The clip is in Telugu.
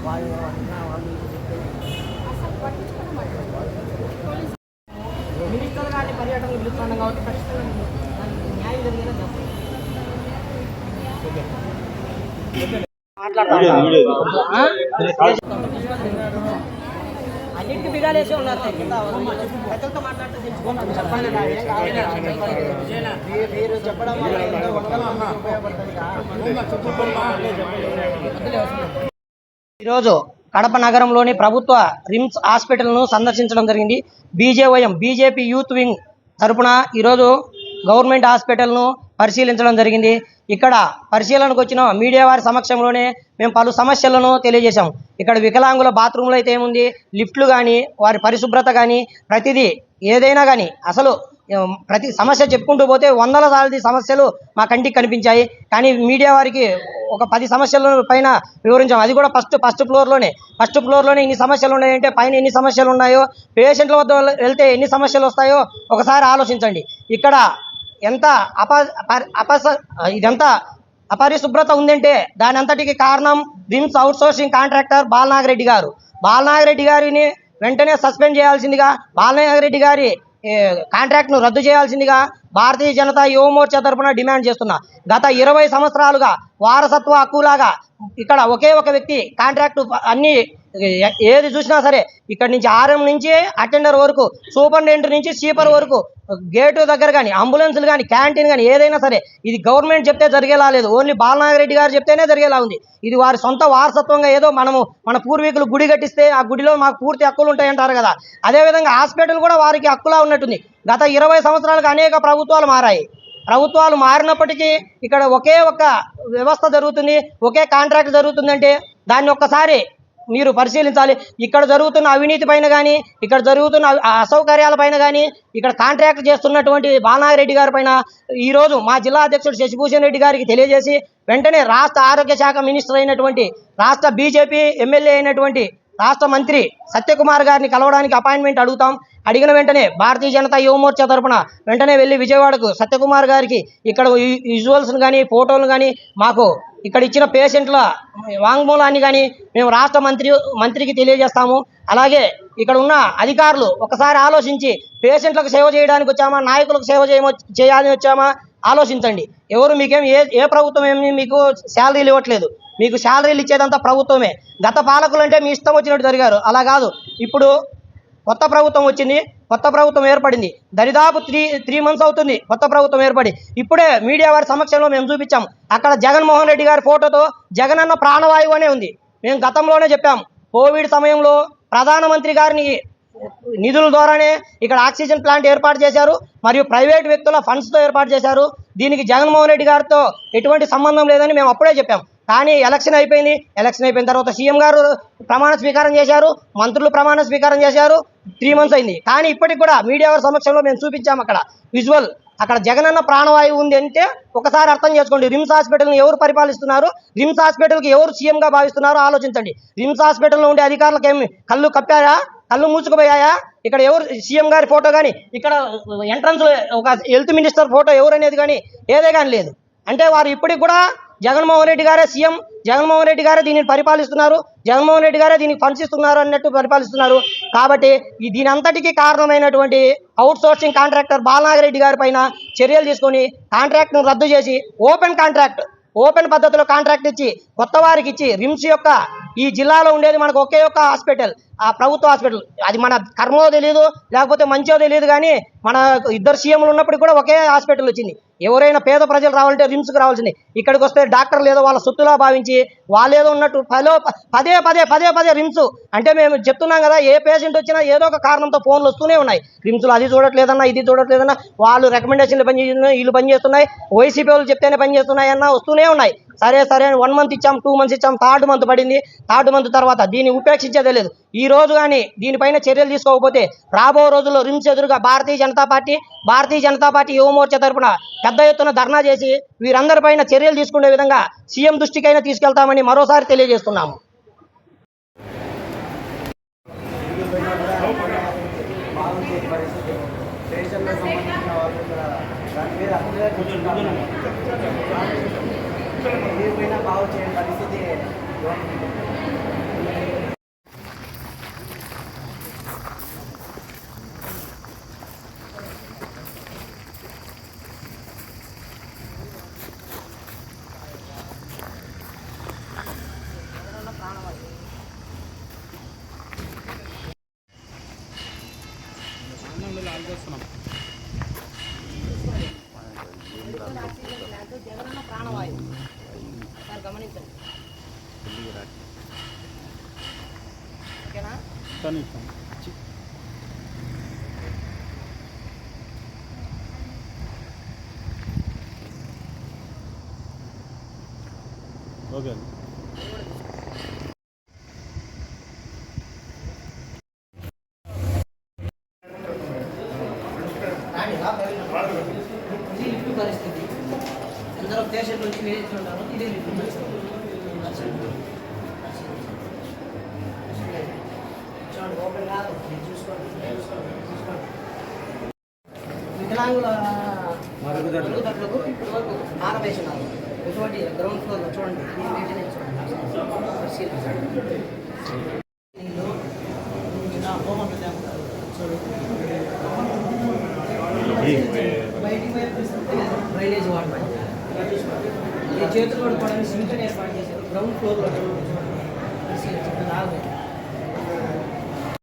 వాళ్ళు అన్న వాళ్ళు మినిస్టర్ గారిని పర్యటనకు పిలుస్తున్నాం కాబట్టి ఖచ్చితంగా న్యాయం జరిగేలా అన్నింటికి బిగాలేసి ఉన్నారు ప్రజలతో మాట్లాడితే చెప్పండి మీరు చెప్పడం ఈరోజు కడప నగరంలోని ప్రభుత్వ రిమ్స్ హాస్పిటల్ను సందర్శించడం జరిగింది. బీజేపీ యూత్ వింగ్ తరపున ఈరోజు గవర్నమెంట్ హాస్పిటల్ను పరిశీలించడం జరిగింది. ఇక్కడ పరిశీలనకు వచ్చిన మీడియా వారి సమక్షంలోనే మేము పలు సమస్యలను తెలియజేశాం. ఇక్కడ వికలాంగుల బాత్రూంలో అయితే ఏముంది, లిఫ్ట్లు కానీ వారి పరిశుభ్రత కానీ ప్రతిదీ ఏదైనా కానీ అసలు ప్రతి సమస్య చెప్పుకుంటూ పోతే వందల సార్లు సమస్యలు మా కంటికి కనిపించాయి. కానీ మీడియా వారికి ఒక 10 సమస్యల పైన వివరించాం. అది కూడా ఫస్ట్ ఫ్లోర్లోనే ఇన్ని సమస్యలు ఉన్నాయంటే పైన ఎన్ని సమస్యలు ఉన్నాయో, పేషెంట్ల వద్ద వెళ్తే ఎన్ని సమస్యలు వస్తాయో ఒకసారి ఆలోచించండి. ఇక్కడ ఎంత ఇదంతా అపరిశుభ్రత ఉందంటే దాని అంతటికి కారణం రిమ్స్ అవుట్సోర్సింగ్ కాంట్రాక్టర్ బాలనాగిరెడ్డి గారిని వెంటనే సస్పెండ్ చేయాల్సిందిగా, బాలనాగిరెడ్డి గారి కాంట్రాక్ట్ను రద్దు చేయాల్సిందిగా భారతీయ జనతా యువ మోర్చా తరఫున డిమాండ్ చేస్తున్నా. గత 20 సంవత్సరాలుగా వారసత్వ హక్కులాగా ఇక్కడ ఒకే ఒక వ్యక్తి కాంట్రాక్టు అన్ని ఏది చూసినా సరే ఇక్కడ నుంచి RM నుంచి అటెండర్ వరకు, సూపరింటెండెంట్ నుంచి స్వీపర్ వరకు, గేటు దగ్గర కానీ అంబులెన్సులు కానీ క్యాంటీన్ కానీ ఏదైనా సరే ఇది గవర్నమెంట్ చెప్తే జరిగేలా లేదు. ఓన్లీ బాలనాగిరెడ్డి గారు చెప్తేనే జరిగేలా ఉంది. ఇది వారి సొంత వారసత్వంగా ఏదో మన పూర్వీకులు గుడి కట్టిస్తే ఆ గుడిలో మాకు పూర్తి హక్కులు ఉంటాయంటారు కదా, అదేవిధంగా హాస్పిటల్ కూడా వారికి హక్కులా ఉన్నట్టుంది. గత 20 సంవత్సరాలుగా అనేక ప్రభుత్వాలు మారాయి. ప్రభుత్వాలు మారినప్పటికీ ఇక్కడ ఒకే ఒక వ్యవస్థ జరుగుతుంది, ఒకే కాంట్రాక్ట్ జరుగుతుందంటే దాన్ని ఒక్కసారి మీరు పరిశీలించాలి. ఇక్కడ జరుగుతున్న అవినీతి పైన కానీ, ఇక్కడ జరుగుతున్న అసౌకర్యాల పైన కానీ, ఇక్కడ కాంట్రాక్ట్ చేస్తున్నటువంటి బాలనాగిరెడ్డి గారి పైన ఈరోజు మా జిల్లా అధ్యక్షుడు శశిభూషణ్ రెడ్డి గారికి తెలియజేసి వెంటనే రాష్ట్ర ఆరోగ్య శాఖ మినిస్టర్ అయినటువంటి, రాష్ట్ర బీజేపీ ఎమ్మెల్యే అయినటువంటి రాష్ట్ర మంత్రి సత్యకుమార్ గారిని కలవడానికి అపాయింట్మెంట్ అడుగుతాం. అడిగిన వెంటనే భారతీయ జనతా యువ మోర్చా తరఫున వెంటనే వెళ్ళి విజయవాడకు సత్యకుమార్ గారికి ఇక్కడ విజువల్స్ను కానీ ఫోటోలను కానీ మాకు ఇక్కడ ఇచ్చిన పేషెంట్ల వాంగ్మూలాన్ని కానీ మేము రాష్ట్ర మంత్రికి తెలియజేస్తాము. అలాగే ఇక్కడ ఉన్న అధికారులు ఒకసారి ఆలోచించి పేషెంట్లకు సేవ చేయడానికి వచ్చామా, నాయకులకు సేవ చేయాలని వచ్చామా ఆలోచించండి. ఎవరు మీకేం ఏ ప్రభుత్వం ఏమి మీకు శాలరీలు ఇవ్వట్లేదు, మీకు శాలరీలు ఇచ్చేదంతా ప్రభుత్వమే. గత పాలకులు అంటే మీ ఇష్టం వచ్చినట్టు జరిగారు, అలా కాదు. ఇప్పుడు కొత్త ప్రభుత్వం వచ్చింది, కొత్త ప్రభుత్వం ఏర్పడింది, దరిదాపు 3 months అవుతుంది కొత్త ప్రభుత్వం ఏర్పడి. ఇప్పుడే మీడియా వారి సమక్షంలో మేము చూపించాం. అక్కడ జగన్మోహన్ రెడ్డి గారి ఫోటోతో జగనన్న ప్రాణవాయువు అనే ఉంది. మేము గతంలోనే చెప్పాం, కోవిడ్ సమయంలో ప్రధానమంత్రి గారిని నిధుల ద్వారానే ఇక్కడ ఆక్సిజన్ ప్లాంట్ ఏర్పాటు చేశారు, మరియు ప్రైవేట్ వ్యక్తుల ఫండ్స్తో ఏర్పాటు చేశారు. దీనికి జగన్మోహన్ రెడ్డి గారితో ఎటువంటి సంబంధం లేదని మేము అప్పుడే చెప్పాం. కానీ ఎలక్షన్ అయిపోయిన తర్వాత సీఎం గారు ప్రమాణ స్వీకారం చేశారు, మంత్రులు ప్రమాణ స్వీకారం చేశారు, 3 months అయింది. కానీ ఇప్పటికి కూడా మీడియా వారి సమక్షంలో మేము చూపించాము అక్కడ విజువల్. అక్కడ జగనన్న ప్రాణవాయువు ఉంది అంటే ఒకసారి అర్థం చేసుకోండి. రిమ్స్ హాస్పిటల్ని ఎవరు పరిపాలిస్తున్నారు, రిమ్స్ హాస్పిటల్కి ఎవరు సీఎంగా భావిస్తున్నారో ఆలోచించండి. రిమ్స్ హాస్పిటల్లో ఉండే అధికారులకు ఏమి కళ్ళు కప్పారా, కళ్ళు మూసుకుపోయాయా? ఇక్కడ ఎవరు సీఎం గారి ఫోటో కానీ, ఇక్కడ ఎంట్రన్స్ ఒక హెల్త్ మినిస్టర్ ఫోటో ఎవరనేది కానీ ఏదే కానీ లేదు. అంటే వారు ఇప్పటికి కూడా జగన్మోహన్ రెడ్డి గారే సీఎం, జగన్మోహన్ రెడ్డి గారే దీనిని పరిపాలిస్తున్నారు, జగన్మోహన్ రెడ్డి గారే దీనికి ఫండ్స్ ఇస్తున్నారు అన్నట్టు పరిపాలిస్తున్నారు. కాబట్టి దీని అంతటికీ కారణమైనటువంటి అవుట్సోర్సింగ్ కాంట్రాక్టర్ బాలనాగిరెడ్డి గారి పైన చర్యలు తీసుకొని కాంట్రాక్ట్ను రద్దు చేసి ఓపెన్ పద్ధతిలో కాంట్రాక్ట్ ఇచ్చి కొత్త వారికి ఇచ్చి రిమ్స్ యొక్క ఈ జిల్లాలో ఉండేది మనకు ఒకే ఒక హాస్పిటల్, ఆ ప్రభుత్వ హాస్పిటల్. అది మన కర్మో తెలియదు, లేకపోతే మంచో తెలియదు, కానీ మన 2 సీఎంలు ఉన్నప్పటికీ కూడా ఒకే హాస్పిటల్ వచ్చింది. ఎవరైనా పేద ప్రజలు రావాలంటే రిమ్స్కి రావాల్సింది. ఇక్కడికి వస్తే డాక్టర్లు ఏదో వాళ్ళ సొత్తులా భావించి వాళ్ళేదో ఉన్నట్టు పదే రిమ్స్ అంటే మేము చెప్తున్నాం కదా, ఏ పేషెంట్ వచ్చినా ఏదో ఒక కారణంతో ఫోన్లు వస్తూనే ఉన్నాయి. రిమ్స్లో అది చూడట్లేదన్నా, ఇది చూడట్లేదన్నా, వాళ్ళు రికమెండేషన్లు పనిచేస్తున్నాయి, వీళ్ళు పనిచేస్తున్నాయి, వైసీపీ వాళ్ళు చెప్తేనే పనిచేస్తున్నాయన్నా వస్తూనే ఉన్నాయి. సరే 1 month ఇచ్చాం, 2 months ఇచ్చాం, 3rd month పడింది. 3rd month తర్వాత దీన్ని ఉపేక్షించేదే లేదు. ఈ రోజు కానీ దీనిపైన చర్యలు తీసుకోకపోతే రాబో రోజుల్లో రిమ్స్ ఎదురుగా భారతీయ జనతా పార్టీ యువ మోర్చా తరఫున పెద్ద ఎత్తున ధర్నా చేసి వీరందరిపైన చర్యలు తీసుకునే విధంగా సీఎం దృష్టికైనా తీసుకెళ్తామని మరోసారి తెలియజేస్తున్నాము. బాగు చేయని పరిస్థితి కనీసం ఓకే అండి. ఇది లిఫ్ట్ పరిస్థితి. అందరూ పేషెంట్లు వచ్చి వేస్తున్నారు. ఇదే లిఫ్ట్ పరిస్థితి. చూడండి, ఓపెన్ కాదు. చూసుకోండి. వికలాంగుల మరుగుదొడ్లకు ఇప్పటి వరకు ఆరవేసినారు. ఇటువంటి గ్రౌండ్ ఫ్లోర్లో చూడండి. ఈ మెయింటెనెన్స్ పరిశీలించండి. దీనిలో బయటికి పోయే పరిస్థితి డ్రైనేజ్ వాటర్ ఈ చేతులు కూడా సింక్ ఏర్పాటు చేశారు గ్రౌండ్ ఫ్లోర్లో.